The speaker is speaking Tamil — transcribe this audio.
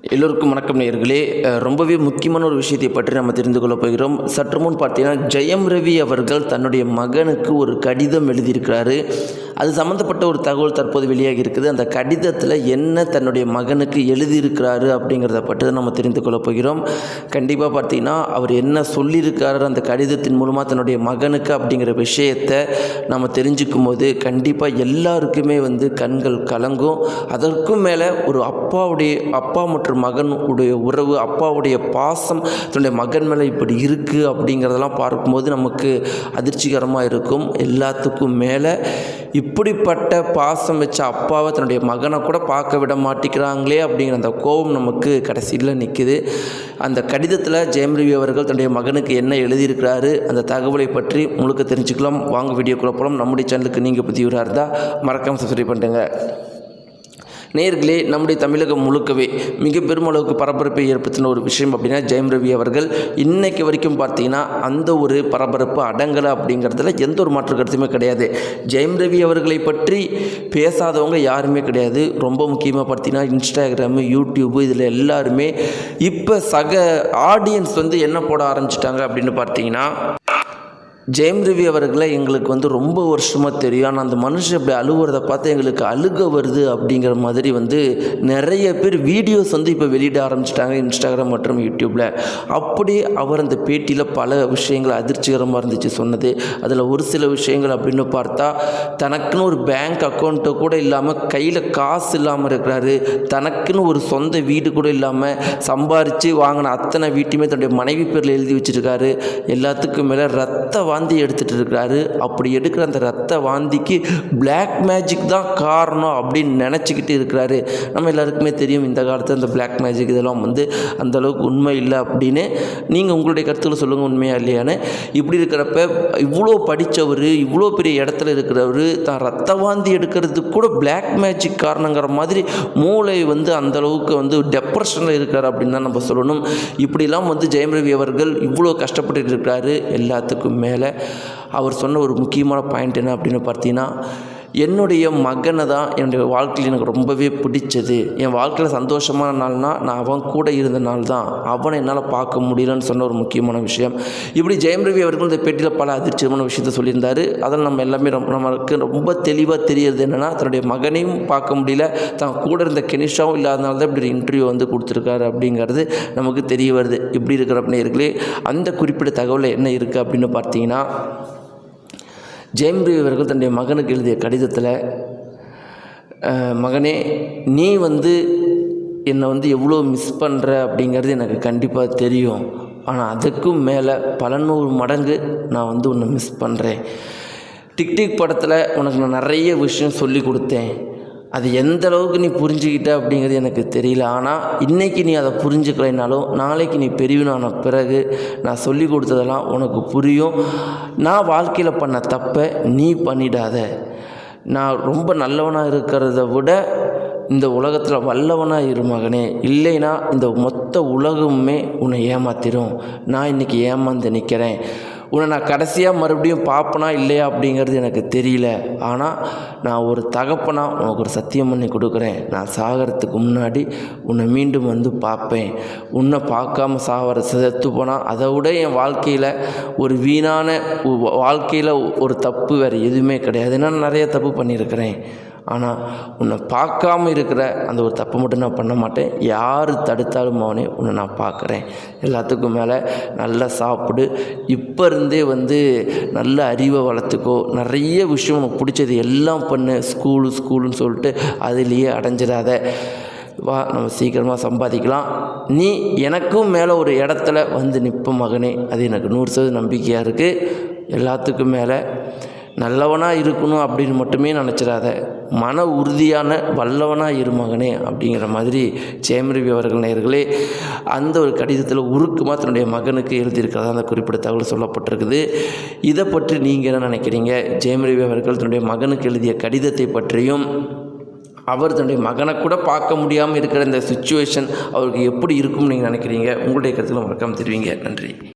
எல்லோருக்கும் வணக்கம் நேயர்களே. ரொம்பவே முக்கியமான ஒரு விஷயத்தை பற்றி நம்ம தெரிந்து கொள்ளப் போகிறோம். சற்று முன் பார்த்தீங்கன்னா ஜெயம் ரவி அவர்கள் தன்னுடைய மகனுக்கு ஒரு கடிதம் எழுதியிருக்கிறாரு. அது சம்மந்தப்பட்ட ஒரு தகவல் தற்போது வெளியாகி இருக்குது. அந்த கடிதத்தில் என்ன தன்னுடைய மகனுக்கு எழுதியிருக்கிறாரு அப்படிங்கிறத பற்றி தான் நம்ம தெரிந்து கொள்ளப் போகிறோம். கண்டிப்பாக பார்த்தீங்கன்னா அவர் என்ன சொல்லியிருக்காரு அந்த கடிதத்தின் மூலமாக தன்னுடைய மகனுக்கு அப்படிங்கிற விஷயத்தை நம்ம தெரிஞ்சுக்கும் போது கண்டிப்பாக எல்லாருக்குமே கண்கள் கலங்கும். அதற்கும் மேலே ஒரு அப்பா மற்றும் மகனுடைய உறவு, அப்பாவுடைய பாசம் தன்னுடைய மகன் மேலே இப்படி இருக்குது அப்படிங்கிறதெல்லாம் பார்க்கும்போது நமக்கு அதிர்ச்சிகரமாக இருக்கும். எல்லாத்துக்கும் மேலே இப்படிப்பட்ட பாசம் வச்ச அப்பாவை தன்னுடைய மகனை கூட பார்க்க விட மாட்டேங்கிறாங்களே அப்படிங்கிற அந்த கோபம் நமக்கு கடைசியில் நிற்குது. அந்த கடிதத்தில் ஜெயம் ரவி அவர்கள் தன்னுடைய மகனுக்கு என்ன எழுதியிருக்கிறாரு அந்த தகவலை பற்றி முழுக்க தெரிஞ்சுக்கலாம். வாங்க வீடியோக்குள்ள போகலாம். நம்முடைய சேனலுக்கு நீங்கள் புதியவராக இருந்தால் மறக்காமல் சப்ஸ்கிரைப் பண்ணுங்க. நேயர்களே, நம்முடைய தமிழகம் முழுக்கவே மிக பெருமளவுக்கு பரபரப்பை ஏற்படுத்தின ஒரு விஷயம் அப்படின்னா ஜெயம் ரவி அவர்கள் இன்றைக்கு வரைக்கும் பார்த்தீங்கன்னா அந்த ஒரு பரபரப்பு அடங்கலை அப்படிங்கிறதுல எந்த ஒரு மாற்று கருத்துமே கிடையாது. ஜெயம் ரவி அவர்களை பற்றி பேசாதவங்க யாருமே கிடையாது. ரொம்ப முக்கியமாக பார்த்தீங்கன்னா இன்ஸ்டாகிராமு, யூடியூப்பு இதில் எல்லாருமே இப்போ ஆடியன்ஸ் என்ன போட ஆரம்பிச்சிட்டாங்க அப்படின்னு பார்த்தீங்கன்னா, ஜெயம் ரவி அவர்களை எங்களுக்கு ரொம்ப வருஷமாக தெரியும். ஆனால் அந்த மனுஷன் இப்படி அழுவுறதை பார்த்து எங்களுக்கு அழுக வருது அப்படிங்கிற மாதிரி நிறைய பேர் வீடியோஸ் இப்போ வெளியிட ஆரம்பிச்சிட்டாங்க இன்ஸ்டாகிராம் மற்றும் யூடியூப்பில். அப்படி அவர் அந்த பேட்டியில் பல விஷயங்கள் அதிர்ச்சிகரமாக இருந்துச்சு சொன்னது. அதில் ஒரு சில விஷயங்கள் அப்படின்னு பார்த்தா, தனக்குன்னு ஒரு பேங்க் அக்கௌண்ட்டை கூட இல்லாமல், கையில் காசு இல்லாமல் இருக்கிறாரு, தனக்குன்னு ஒரு சொந்த வீடு கூட இல்லாமல் சம்பாரித்து வாங்கின அத்தனை வீட்டையுமே தன்னுடைய மனைவி பேரில் எழுதி வச்சுருக்காரு. எல்லாத்துக்கும் மேலே ரத்த வாந்தி எடுத்துகிட்டு இருக்கிறாரு. அப்படி எடுக்கிற அந்த ரத்த வாந்திக்கு பிளாக் மேஜிக் தான் காரணம் அப்படின்னு நினச்சிக்கிட்டு இருக்கிறாரு. நம்ம எல்லாருக்குமே தெரியும் இந்த காலத்தில் அந்த பிளாக் மேஜிக் இதெல்லாம் அந்தளவுக்கு உண்மை இல்லை அப்படின்னு. நீங்கள் உங்களுடைய கருத்துக்களை சொல்லுங்கள், உண்மையாக இல்லையான்னு. இப்படி இருக்கிறப்ப இவ்வளோ படித்தவர், இவ்வளோ பெரிய இடத்துல இருக்கிறவர் தான் ரத்த வாந்தி எடுக்கிறதுக்கு கூட பிளாக் மேஜிக் காரணங்கிற மாதிரி மூளை அந்தளவுக்கு டெப்ரெஷனில் இருக்கார் அப்படின்னு தான் நம்ம சொல்லணும். இப்படிலாம் ஜெயம் ரவி அவர்கள் இவ்வளோ கஷ்டப்பட்டு இருக்கிறாரு. எல்லாத்துக்கும் மேலே அவர் சொன்ன ஒரு முக்கியமான பாயிண்ட் என்ன அப்படின்னு பார்த்தீங்கன்னா, என்னுடைய மகனை தான் என்னுடைய வாழ்க்கையில் எனக்கு ரொம்பவே பிடிச்சது. என் வாழ்க்கையில் சந்தோஷமான நாள்னா நான் அவன் கூட இருந்த நாள் தான். அவனை என்னால் பார்க்க முடியலன்னு சொன்ன ஒரு முக்கியமான விஷயம். இப்படி ஜெயம் ரவி அவர்கள் இந்த பேட்டியில் பல அதிர்ச்சியமான விஷயத்த சொல்லியிருந்தார். அதில் நம்ம எல்லாமே நமக்கு ரொம்ப தெளிவாக தெரியுது என்னென்னா, தன்னுடைய மகனையும் பார்க்க முடியல, தான் கூட இருந்த கெனிஷாவும் இல்லாதனால தான் இப்படி இன்டர்வியூ கொடுத்துருக்காரு அப்படிங்கிறது நமக்கு தெரிய வருது. இப்படி இருக்கிறப்ப நேயர்களே, அந்த குறிப்பிட்ட தகவல் என்ன இருக்குது அப்படின்னு பார்த்தீங்கன்னா, ஜெயம் ரவி அவர்கள் தன்னுடைய மகனுக்கு எழுதிய கடிதத்தில், மகனே, நீ என்னை எவ்வளோ மிஸ் பண்ணுற அப்படிங்கிறது எனக்கு கண்டிப்பாக தெரியும். ஆனால் அதுக்கும் மேலே பல 100 மடங்கு நான் உன்னை மிஸ் பண்ணுறேன். டிக்டிக் படத்தில் உனக்கு நான் நிறைய விஷயம் சொல்லி கொடுத்தேன். அது எந்த அளவுக்கு நீ புரிஞ்சுக்கிட்ட அப்படிங்கிறது எனக்கு தெரியல. ஆனால் இன்றைக்கி நீ அதை புரிஞ்சுக்கலைனாலும் நாளைக்கு நீ பெரியவனான பிறகு நான் சொல்லி கொடுத்ததெல்லாம் உனக்கு புரியும். நான் வாழ்க்கையில் பண்ண தப்பை நீ பண்ணிடாத. நான் ரொம்ப நல்லவனாக இருக்கிறத விட இந்த உலகத்தில் வல்லவனாக இரு மகனே. இல்லைன்னா இந்த மொத்த உலகமுமே உன்னை ஏமாத்திடும். நான் இன்றைக்கி ஏமாந்து நிற்கிறேன். உன்னை நான் கடைசியாக மறுபடியும் பார்ப்பனா இல்லையா அப்படிங்கிறது எனக்கு தெரியல. ஆனால் நான் ஒரு தகப்பனாக உனக்கு ஒரு சத்தியம் பண்ணி கொடுக்குறேன். நான் சாகிறதுக்கு முன்னாடி உன்னை மீண்டும் பார்ப்பேன். உன்னை பார்க்காம செத்து போனால் அதை விட என் வாழ்க்கையில் ஒரு வீணான வாழ்க்கையில் ஒரு தப்பு வேறு எதுவுமே கிடையாது. நான் நிறைய தப்பு பண்ணியிருக்கிறேன். ஆனால் உன்னை பார்க்காம இருக்கிற அந்த ஒரு தப்பை மட்டும் நான் பண்ண மாட்டேன். யார் தடுத்தாலும் அவனே உன்னை நான் பார்க்குறேன். எல்லாத்துக்கும் மேலே நல்லா சாப்பிடு. இப்போ இருந்தே நல்ல அறிவை வளர்த்துக்கோ. நிறைய விஷயம் உனக்கு பிடிச்சது எல்லாம் பண்ணு. ஸ்கூலுன்னு சொல்லிட்டு அதிலேயே அடைஞ்சிடாத. வா, நம்ம சீக்கிரமாக சம்பாதிக்கலாம். நீ எனக்கும் மேலே ஒரு இடத்துல நிற்ப மகனே. அது எனக்கு 100% நம்பிக்கையாக இருக்குது. எல்லாத்துக்கும் மேலே நல்லவனாக இருக்கணும் அப்படின்னு மட்டுமே நினச்சிடாத. மன உறுதியான வல்லவனாக இரு மகனே அப்படிங்கிற மாதிரி ஜெயம் ரவி அவர்கள் நேயர்களே அந்த ஒரு கடிதத்தில் உருக்கமாக தன்னுடைய மகனுக்கு எழுதியிருக்கிறதா அந்த குறிப்பிட்ட தகவல் சொல்லப்பட்டிருக்குது. இதை பற்றி நீங்கள் என்ன நினைக்கிறீங்க? ஜெயம் ரவி அவர்கள் தன்னுடைய மகனுக்கு எழுதிய கடிதத்தை பற்றியும், அவர் தன்னுடைய மகனை கூட பார்க்க முடியாமல் இருக்கிற இந்த சுச்சுவேஷன் அவருக்கு எப்படி இருக்கும்னு நீங்கள் நினைக்கிறீங்க? உங்களுடைய கருத்துக்களை மறக்காமல் தெரிவிங்க. நன்றி.